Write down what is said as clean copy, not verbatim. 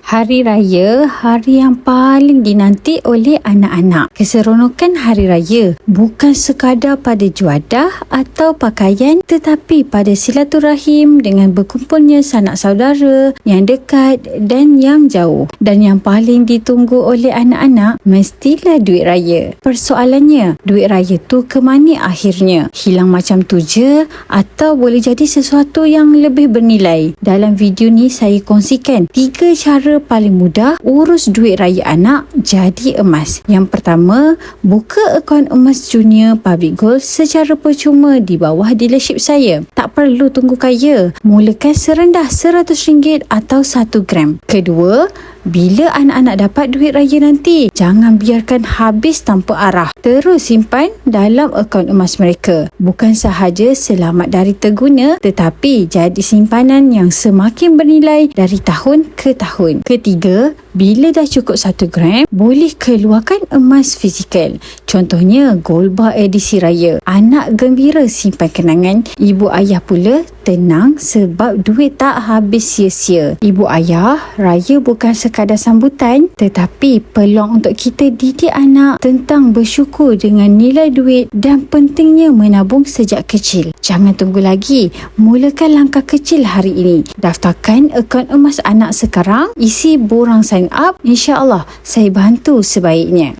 Hari Raya, hari yang paling dinanti oleh anak-anak. Keseronokan Hari Raya bukan sekadar pada juadah atau pakaian, tetapi pada silaturahim dengan berkumpulnya sanak saudara yang dekat dan yang jauh. Dan yang paling ditunggu oleh anak-anak mestilah duit raya. Persoalannya, duit raya tu ke mana akhirnya? Hilang macam tu je atau boleh jadi sesuatu yang lebih bernilai? Dalam video ni saya kongsikan 3 cara paling mudah urus duit raya anak jadi emas. Yang pertama, buka akaun emas junior Public Gold secara percuma di bawah dealership saya. Tak perlu tunggu kaya. Mulakan serendah RM100 atau 1 gram. Kedua, bila anak-anak dapat duit raya nanti, jangan biarkan habis tanpa arah. Terus simpan dalam akaun emas mereka. Bukan sahaja selamat dari terguna, tetapi jadi simpanan yang semakin bernilai dari tahun ke tahun. Ketiga, bila dah cukup 1 gram, boleh keluarkan emas fizikal. Contohnya, gold bar edisi raya. Anak gembira simpan kenangan. Ibu ayah pula tenang sebab duit tak habis sia-sia. Ibu ayah, raya bukan sekadar sambutan, tetapi peluang untuk kita didik anak tentang bersyukur dengan nilai duit dan pentingnya menabung sejak kecil. Jangan tunggu lagi. Mulakan langkah kecil hari ini. Daftarkan akaun emas anak sekarang, isi borang sign up. InsyaAllah saya bantu sebaiknya.